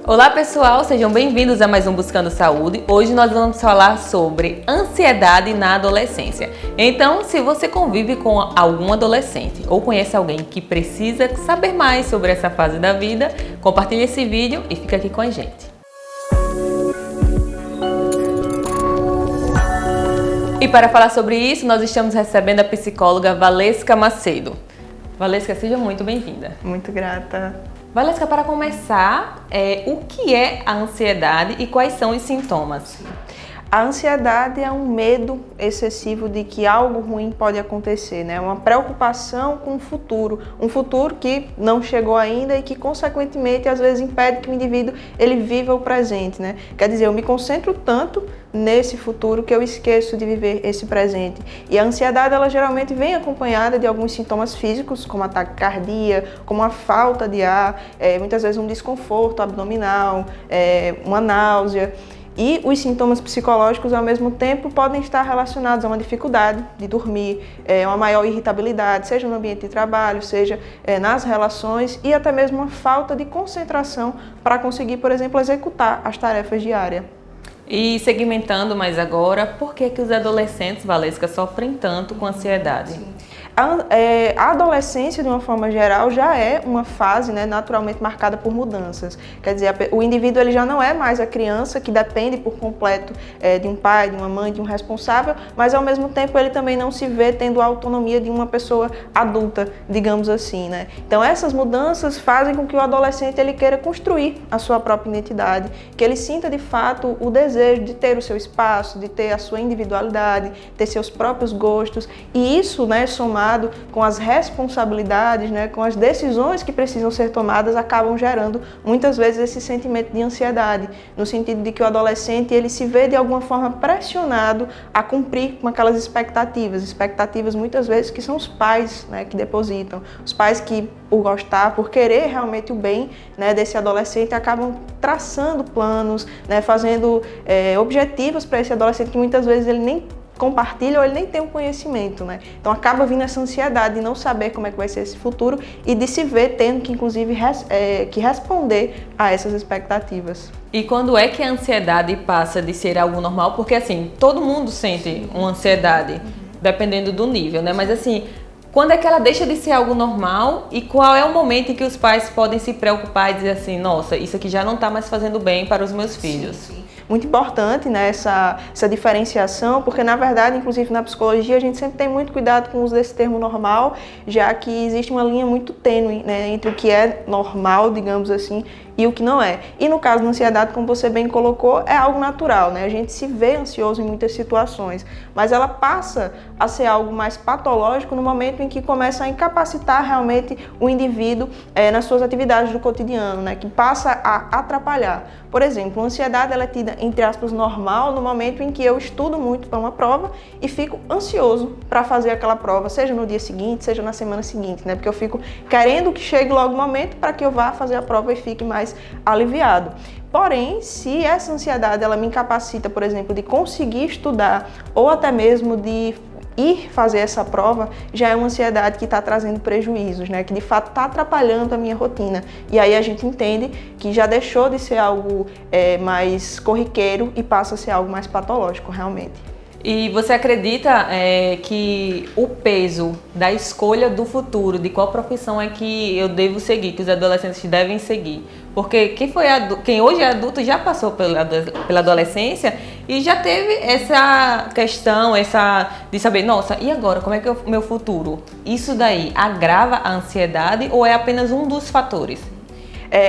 Olá pessoal, sejam bem-vindos a mais um Buscando Saúde. Hoje nós vamos falar sobre ansiedade na adolescência. Então, se você convive com algum adolescente ou conhece alguém que precisa saber mais sobre essa fase da vida, compartilhe esse vídeo e fica aqui com a gente. E para falar sobre isso, nós estamos recebendo a psicóloga Valesca Macedo. Valesca, seja muito bem-vinda. Muito grata. Valesca, para começar, o que é a ansiedade e quais são os sintomas? A ansiedade é um medo excessivo de que algo ruim pode acontecer, né? Uma preocupação com o futuro, um futuro que não chegou ainda e que, consequentemente, às vezes impede que o indivíduo ele viva o presente, né? Quer dizer, eu me concentro tanto nesse futuro que eu esqueço de viver esse presente. E a ansiedade, ela geralmente vem acompanhada de alguns sintomas físicos, como a taquicardia, como a falta de ar, muitas vezes um desconforto abdominal, uma náusea. E os sintomas psicológicos, ao mesmo tempo, podem estar relacionados a uma dificuldade de dormir, uma maior irritabilidade, seja no ambiente de trabalho, seja nas relações e até mesmo uma falta de concentração para conseguir, por exemplo, executar as tarefas diárias. E segmentando mais agora, por que os adolescentes, Valesca, sofrem tanto com ansiedade? A adolescência, de uma forma geral, já é uma fase, né, naturalmente marcada por mudanças. Quer dizer, o indivíduo ele já não é mais a criança que depende por completo de um pai, de uma mãe, de um responsável, mas ao mesmo tempo ele também não se vê tendo a autonomia de uma pessoa adulta, digamos assim, né? Então essas mudanças fazem com que o adolescente ele queira construir a sua própria identidade, que ele sinta de fato o desejo de ter o seu espaço, de ter a sua individualidade, ter seus próprios gostos, e isso, né, somado com as responsabilidades, né, com as decisões que precisam ser tomadas, acabam gerando muitas vezes esse sentimento de ansiedade, no sentido de que o adolescente ele se vê de alguma forma pressionado a cumprir com aquelas expectativas muitas vezes que são os pais, né, que depositam, os pais que por gostar, por querer realmente o bem, né, desse adolescente, acabam traçando planos, né, fazendo objetivos para esse adolescente que muitas vezes ele nem compartilha ou ele nem tem o conhecimento, né? Então acaba vindo essa ansiedade de não saber como é que vai ser esse futuro e de se ver tendo que, inclusive, que responder a essas expectativas. E quando é que a ansiedade passa de ser algo normal? Porque, assim, todo mundo sente uma ansiedade, dependendo do nível, né? Mas, assim, quando é que ela deixa de ser algo normal e qual é o momento em que os pais podem se preocupar e dizer assim, nossa, isso aqui já não está mais fazendo bem para os meus filhos? Sim. Muito importante, né, essa diferenciação, porque na verdade, inclusive na psicologia, a gente sempre tem muito cuidado com o uso desse termo normal, já que existe uma linha muito tênue, né, entre o que é normal, digamos assim, e o que não é. E no caso da ansiedade, como você bem colocou, é algo natural, né? A gente se vê ansioso em muitas situações, mas ela passa a ser algo mais patológico no momento em que começa a incapacitar realmente o indivíduo nas suas atividades do cotidiano, né? Que passa a atrapalhar. Por exemplo, a ansiedade ela é tida, entre aspas, normal no momento em que eu estudo muito para uma prova e fico ansioso para fazer aquela prova, seja no dia seguinte, seja na semana seguinte, né? Porque eu fico querendo que chegue logo o momento para que eu vá fazer a prova e fique mais aliviado. Porém, se essa ansiedade ela me incapacita, por exemplo, de conseguir estudar ou até mesmo de ir fazer essa prova, já é uma ansiedade que está trazendo prejuízos, né? Que de fato está atrapalhando a minha rotina. E aí a gente entende que já deixou de ser algo mais corriqueiro e passa a ser algo mais patológico, realmente. E você acredita que o peso da escolha do futuro, de qual profissão é que eu devo seguir, que os adolescentes devem seguir? Porque quem hoje é adulto já passou pela adolescência e já teve essa questão, de saber, nossa, e agora, como é que é o meu futuro? Isso daí agrava a ansiedade ou é apenas um dos fatores?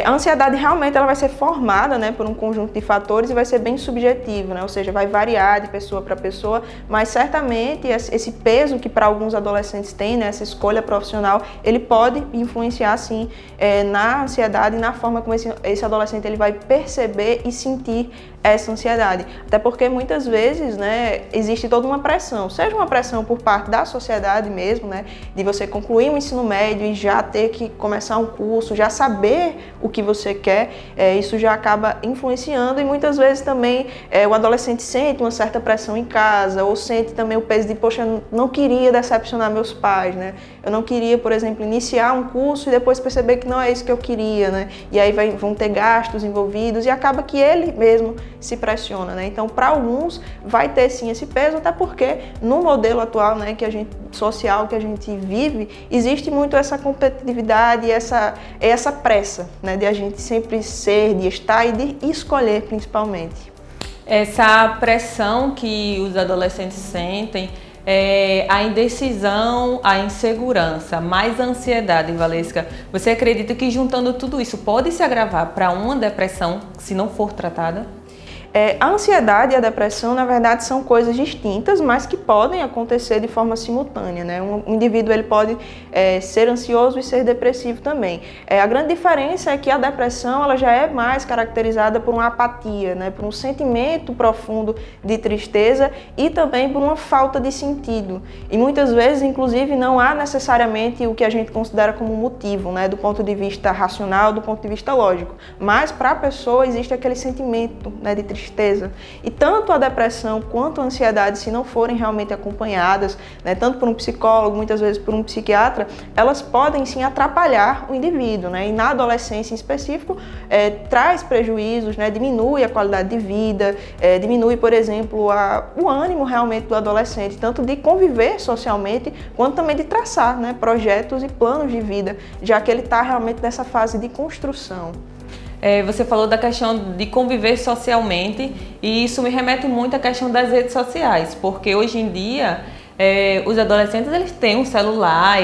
A ansiedade realmente ela vai ser formada, né, por um conjunto de fatores e vai ser bem subjetivo, né? Ou seja, vai variar de pessoa para pessoa, mas certamente esse peso que para alguns adolescentes tem, né, essa escolha profissional, ele pode influenciar sim na ansiedade e na forma como esse adolescente ele vai perceber e sentir essa ansiedade. Até porque muitas vezes, né, existe toda uma pressão, seja uma pressão por parte da sociedade mesmo, né, de você concluir um ensino médio e já ter que começar um curso, já saber o que você quer, isso já acaba influenciando e muitas vezes também o adolescente sente uma certa pressão em casa ou sente também o peso de, poxa, eu não queria decepcionar meus pais, né? Eu não queria, por exemplo, iniciar um curso e depois perceber que não é isso que eu queria, né? E aí vão ter gastos envolvidos e acaba que ele mesmo se pressiona, né? Então, para alguns vai ter sim esse peso, até porque no modelo atual, né, social que a gente vive, existe muito essa competitividade e essa pressa, né, de a gente sempre ser, de estar e de escolher principalmente. Essa pressão que os adolescentes sentem, a indecisão, a insegurança, mais a ansiedade, Valesca, você acredita que juntando tudo isso pode se agravar para uma depressão se não for tratada? A ansiedade e a depressão, na verdade, são coisas distintas, mas que podem acontecer de forma simultânea, né? Um indivíduo ele pode ser ansioso e ser depressivo também. A grande diferença é que a depressão ela já é mais caracterizada por uma apatia, né? Por um sentimento profundo de tristeza e também por uma falta de sentido. E muitas vezes, inclusive, não há necessariamente o que a gente considera como motivo, né? Do ponto de vista racional, do ponto de vista lógico. Mas para a pessoa existe aquele sentimento, né, de tristeza. E tanto a depressão quanto a ansiedade, se não forem realmente acompanhadas, né, tanto por um psicólogo, muitas vezes por um psiquiatra, elas podem sim atrapalhar o indivíduo, né? E na adolescência em específico, traz prejuízos, né? Diminui a qualidade de vida, diminui, por exemplo, o ânimo realmente do adolescente, tanto de conviver socialmente, quanto também de traçar, né, projetos e planos de vida, já que ele está realmente nessa fase de construção. Você falou da questão de conviver socialmente e isso me remete muito à questão das redes sociais, porque hoje em dia os adolescentes eles têm um celular,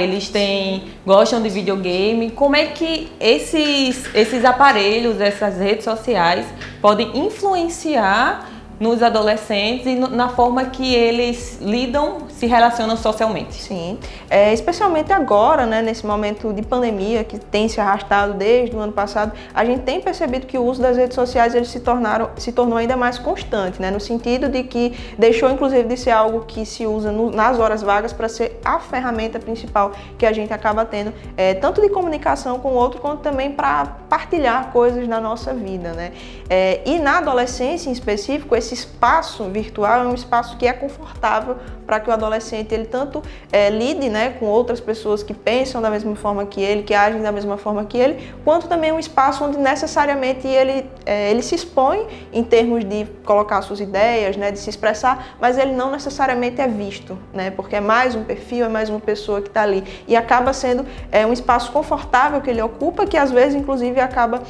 gostam de videogame. Como é que esses aparelhos, essas redes sociais podem influenciar nos adolescentes e na forma que eles se relacionam socialmente? Sim, especialmente agora, né, nesse momento de pandemia que tem se arrastado desde o ano passado, a gente tem percebido que o uso das redes sociais ele se tornou ainda mais constante, né, no sentido de que deixou inclusive de ser algo que se usa nas horas vagas para ser a ferramenta principal que a gente acaba tendo, tanto de comunicação com o outro, quanto também para partilhar coisas da nossa vida, né. E na adolescência em específico, esse espaço virtual é um espaço que é confortável para que o adolescente ele tanto lide, né, com outras pessoas que pensam da mesma forma que ele, que agem da mesma forma que ele, quanto também um espaço onde necessariamente ele se expõe em termos de colocar suas ideias, né, de se expressar, mas ele não necessariamente é visto, né, porque é mais um perfil, é mais uma pessoa que está ali e acaba sendo um espaço confortável que ele ocupa, que às vezes inclusive acaba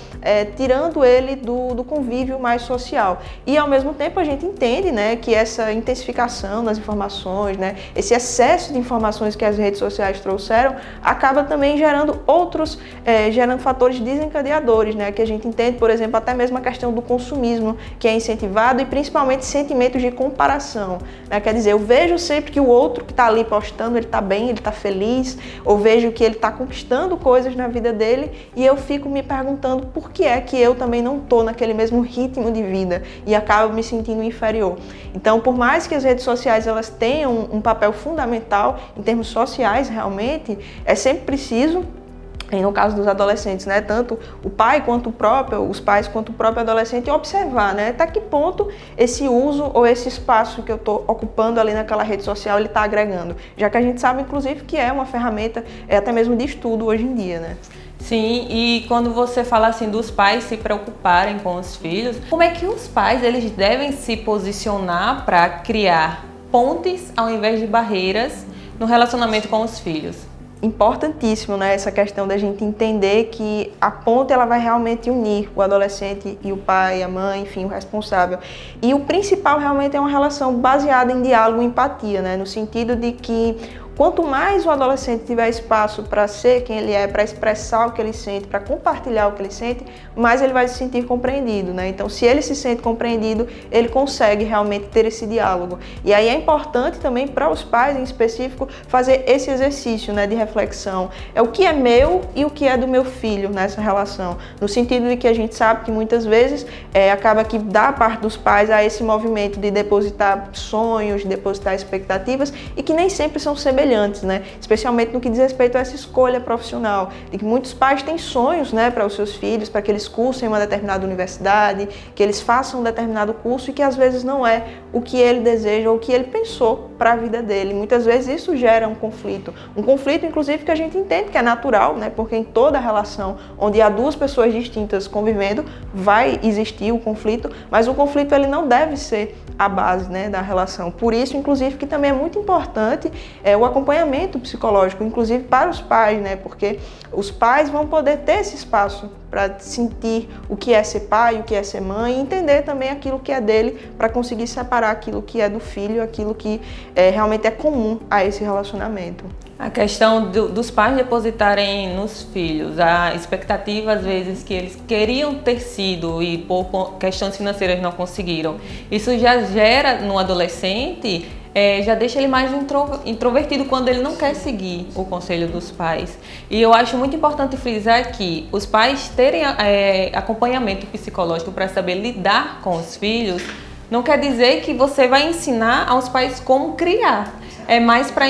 tirando ele do convívio mais social. E ao mesmo tempo a gente entende, né, que essa intensificação das informações, né, esse excesso de informações que as redes sociais trouxeram, acaba também gerando gerando fatores desencadeadores, né, que a gente entende, por exemplo, até mesmo a questão do consumismo, que é incentivado, e principalmente sentimentos de comparação, né, quer dizer, eu vejo sempre que o outro que está ali postando, ele está bem, ele está feliz, ou vejo que ele está conquistando coisas na vida dele, e eu fico me perguntando por que é que eu também não estou naquele mesmo ritmo de vida, e acabo me sentindo inferior. Então, por mais que as redes sociais elas tenham um papel fundamental em termos sociais, realmente, é sempre preciso, e no caso dos adolescentes, né, tanto o pai quanto os pais quanto o próprio adolescente, observar, né, até que ponto esse uso ou esse espaço que eu estou ocupando ali naquela rede social, ele está agregando, já que a gente sabe, inclusive, que é uma ferramenta até mesmo de estudo hoje em dia, né. Sim, e quando você fala assim dos pais se preocuparem com os filhos, como é que os pais eles devem se posicionar para criar pontes ao invés de barreiras no relacionamento com os filhos? Importantíssimo, né, essa questão da gente entender que a ponte ela vai realmente unir o adolescente e o pai, a mãe, enfim, o responsável. E o principal realmente é uma relação baseada em diálogo e empatia, né, no sentido de que quanto mais o adolescente tiver espaço para ser quem ele é, para expressar o que ele sente, para compartilhar o que ele sente, mais ele vai se sentir compreendido, né? Então, se ele se sente compreendido, ele consegue realmente ter esse diálogo. E aí é importante também para os pais, em específico, fazer esse exercício, né, de reflexão. É o que é meu e o que é do meu filho nessa relação. No sentido de que a gente sabe que muitas vezes acaba que da parte dos pais há esse movimento de depositar sonhos, de depositar expectativas e que nem sempre são semelhantes. semelhantes, né? Especialmente no que diz respeito a essa escolha profissional, de que muitos pais têm sonhos, né, para os seus filhos, para que eles cursem uma determinada universidade, que eles façam um determinado curso e que às vezes não é o que ele deseja ou o que ele pensou para a vida dele. Muitas vezes isso gera um conflito inclusive que a gente entende que é natural, né? Porque em toda relação onde há duas pessoas distintas convivendo, vai existir o conflito, mas o conflito ele não deve ser a base, né, da relação. Por isso, inclusive, que também é muito importante o acompanhamento psicológico, inclusive para os pais, né? Porque os pais vão poder ter esse espaço para sentir o que é ser pai, o que é ser mãe, e entender também aquilo que é dele, para conseguir separar aquilo que é do filho, aquilo que realmente é comum a esse relacionamento. A questão dos pais depositarem nos filhos a expectativa, às vezes, que eles queriam ter sido e por questões financeiras não conseguiram. Isso já gera no adolescente, já deixa ele mais introvertido quando ele não quer seguir o conselho dos pais. E eu acho muito importante frisar que os pais terem acompanhamento psicológico para saber lidar com os filhos, não quer dizer que você vai ensinar aos pais como criar. É mais para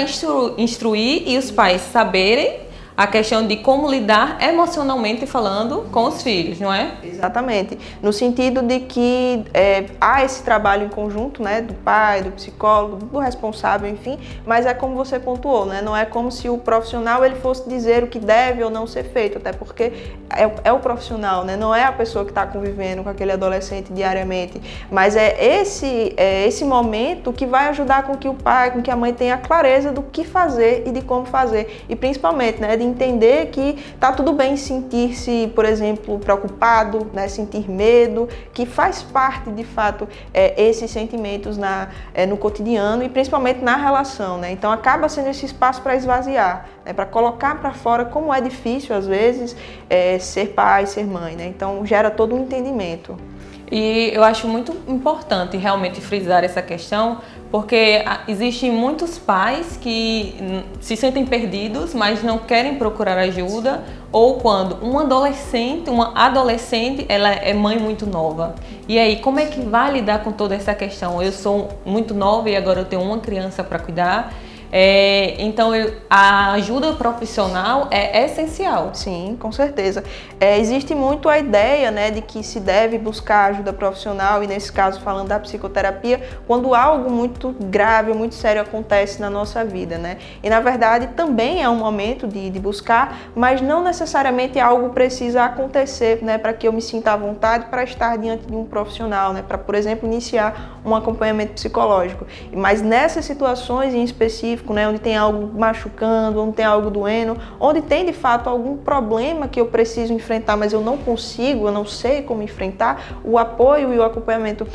instruir e os pais saberem a questão de como lidar emocionalmente falando com os filhos, não é? Exatamente. No sentido de que há esse trabalho em conjunto, né, do pai, do psicólogo, do responsável, enfim, mas é como você pontuou, né? Não é como se o profissional ele fosse dizer o que deve ou não ser feito, até porque é o profissional, né? Não é a pessoa que está convivendo com aquele adolescente diariamente, mas é esse momento que vai ajudar com que o pai, com que a mãe tenha clareza do que fazer e de como fazer, e principalmente, né, de entender que tá tudo bem sentir-se, por exemplo, preocupado, né, sentir medo, que faz parte, de fato, esses sentimentos no cotidiano e principalmente na relação, né? Então acaba sendo esse espaço para esvaziar, né, para colocar para fora como é difícil, às vezes, ser pai, ser mãe, né? Então gera todo um entendimento. E eu acho muito importante realmente frisar essa questão, porque existem muitos pais que se sentem perdidos, mas não querem procurar ajuda, ou quando uma adolescente, ela é mãe muito nova. E aí, como é que vai lidar com toda essa questão? Eu sou muito nova e agora eu tenho uma criança para cuidar. Então a ajuda profissional é essencial. Sim, com certeza. Existe muito a ideia, né, de que se deve buscar ajuda profissional, e nesse caso falando da psicoterapia, quando algo muito grave, muito sério acontece na nossa vida, né? E na verdade também é um momento de buscar, mas não necessariamente algo precisa acontecer, né, para que eu me sinta à vontade para estar diante de um profissional, né, para, por exemplo, iniciar um acompanhamento psicológico. Mas nessas situações em específico, né, onde tem algo machucando, onde tem algo doendo, onde tem de fato algum problema que eu preciso enfrentar, mas eu não consigo, eu não sei como enfrentar, o apoio e o acompanhamento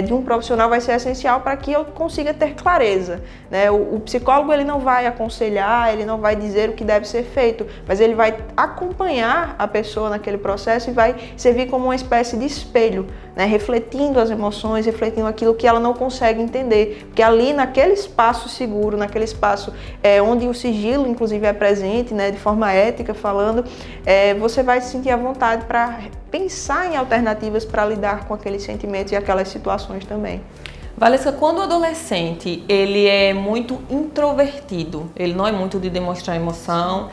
de um profissional vai ser essencial para que eu consiga ter clareza, né? O psicólogo ele não vai aconselhar, ele não vai dizer o que deve ser feito, mas ele vai acompanhar a pessoa naquele processo e vai servir como uma espécie de espelho, né? Refletindo as emoções, refletindo aquilo que ela não consegue entender, porque ali naquele espaço seguro, naquele espaço onde o sigilo inclusive é presente, né, de forma ética falando, você vai se sentir à vontade para pensar em alternativas para lidar com aqueles sentimentos e aquelas situações também. Valesca, quando o adolescente ele é muito introvertido, ele não é muito de demonstrar emoção,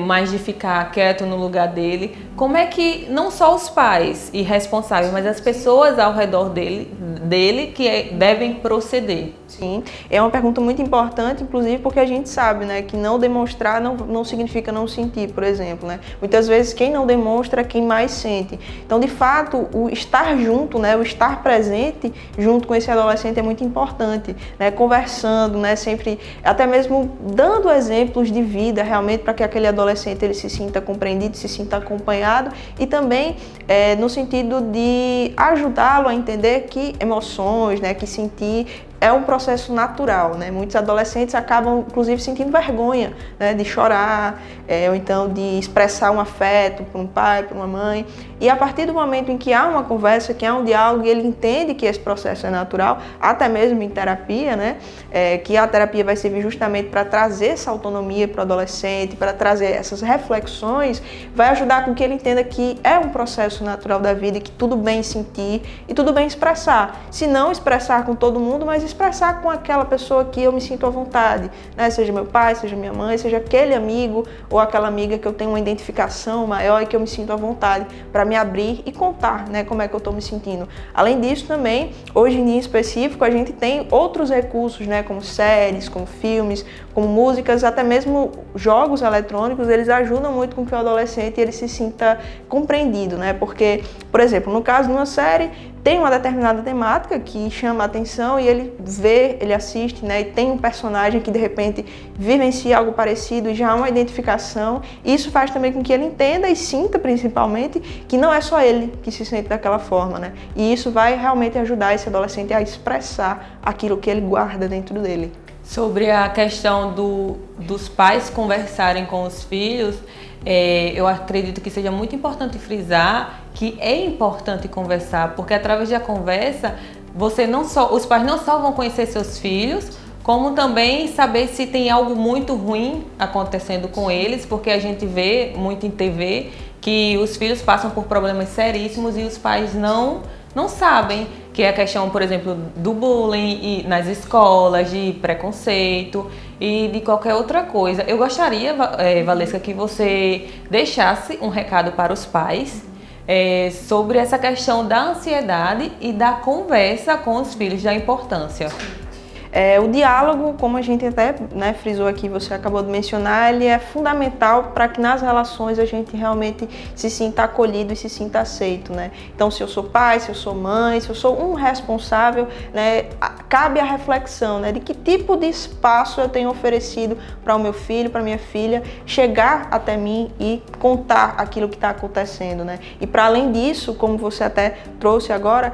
mais de ficar quieto no lugar dele, como é que não só os pais e responsáveis, mas as pessoas ao redor dele que devem proceder? Sim, é uma pergunta muito importante, inclusive porque a gente sabe, né, que não demonstrar não significa não sentir, por exemplo, né? Muitas vezes quem não demonstra é quem mais sente. Então, de fato, o estar junto, né, o estar presente junto com esse adolescente é muito importante, né? Conversando, né, sempre, até mesmo dando exemplos de vida realmente para que aquele adolescente ele se sinta compreendido, se sinta acompanhado e também no sentido de ajudá-lo a entender que emoções, né, que sentir é um processo natural, né? Muitos adolescentes acabam, inclusive, sentindo vergonha, né, de chorar, ou então de expressar um afeto por um pai, por uma mãe. E a partir do momento em que há uma conversa, que há um diálogo, e ele entende que esse processo é natural, até mesmo em terapia, né, que a terapia vai servir justamente para trazer essa autonomia para o adolescente, para trazer essas reflexões, vai ajudar com que ele entenda que é um processo natural da vida e que tudo bem sentir e tudo bem expressar. Se não expressar com todo mundo, mas expressar com aquela pessoa que eu me sinto à vontade, né? Seja meu pai, seja minha mãe, seja aquele amigo ou aquela amiga que eu tenho uma identificação maior e que eu me sinto à vontade para me abrir e contar, né, como é que eu estou me sentindo. Além disso também, hoje em específico, a gente tem outros recursos, né, como séries, como filmes, como músicas, até mesmo jogos eletrônicos, eles ajudam muito com que o adolescente ele se sinta compreendido, né? Porque, por exemplo, no caso de uma série, tem uma determinada temática que chama a atenção e ele vê, ele assiste, né? E tem um personagem que de repente vivencia algo parecido e já há uma identificação. Isso faz também com que ele entenda e sinta, principalmente, que não é só ele que se sente daquela forma, né? E isso vai realmente ajudar esse adolescente a expressar aquilo que ele guarda dentro dele. Sobre a questão dos pais conversarem com os filhos, eu acredito que seja muito importante frisar que é importante conversar, porque através da conversa, os pais não só vão conhecer seus filhos, como também saber se tem algo muito ruim acontecendo com eles, porque a gente vê muito em TV que os filhos passam por problemas seríssimos e os pais não sabem, que é a questão, por exemplo, do bullying nas escolas, de preconceito e de qualquer outra coisa. Eu gostaria, Valesca, que você deixasse um recado para os pais sobre essa questão da ansiedade e da conversa com os filhos, da importância. O diálogo, como a gente até, né, frisou aqui, você acabou de mencionar, ele é fundamental para que nas relações a gente realmente se sinta acolhido e se sinta aceito, né? Então, se eu sou pai, se eu sou mãe, se eu sou um responsável, né, cabe a reflexão, né, de que tipo de espaço eu tenho oferecido para o meu filho, para minha filha, chegar até mim e contar aquilo que está acontecendo, né? E para além disso, como você até trouxe agora,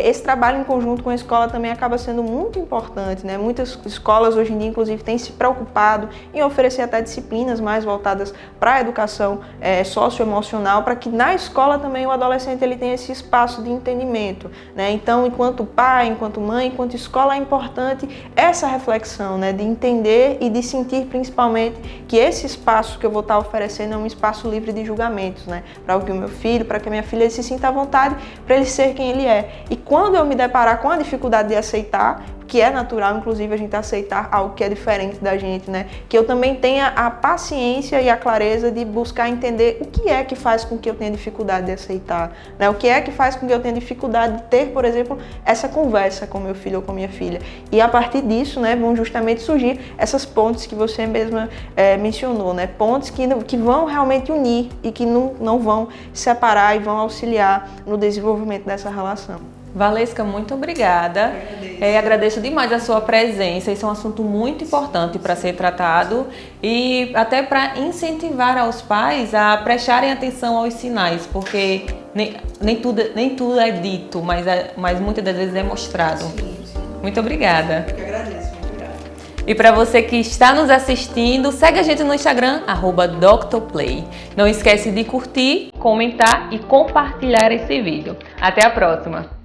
esse trabalho em conjunto com a escola também acaba sendo muito importante, né? Muitas escolas hoje em dia, inclusive, têm se preocupado em oferecer até disciplinas mais voltadas para a educação socioemocional, para que na escola também o adolescente ele tenha esse espaço de entendimento, né? Então, enquanto pai, enquanto mãe, enquanto escola, é importante essa reflexão, né? De entender e de sentir principalmente que esse espaço que eu vou estar oferecendo é um espaço livre de julgamentos, né? Para que o meu filho, para que a minha filha se sinta à vontade, para ele ser quem ele é. E quando eu me deparar com a dificuldade de aceitar, que é natural, inclusive, a gente aceitar algo que é diferente da gente, né? Que eu também tenha a paciência e a clareza de buscar entender o que é que faz com que eu tenha dificuldade de aceitar, né? O que é que faz com que eu tenha dificuldade de ter, por exemplo, essa conversa com meu filho ou com minha filha. E a partir disso, né, vão justamente surgir essas pontes que você mesma mencionou, né? Pontes que vão realmente unir e que não vão separar e vão auxiliar no desenvolvimento dessa relação. Valesca, muito obrigada. Agradeço demais a sua presença. Isso é um assunto muito importante para ser tratado e até para incentivar aos pais a prestarem atenção aos sinais, porque nem tudo é dito, mas muitas das vezes é mostrado. Sim. Muito obrigada. Eu que agradeço. Muito obrigada. E para você que está nos assistindo, segue a gente no Instagram, @DrPlay. Não esquece de curtir, comentar e compartilhar esse vídeo. Até a próxima!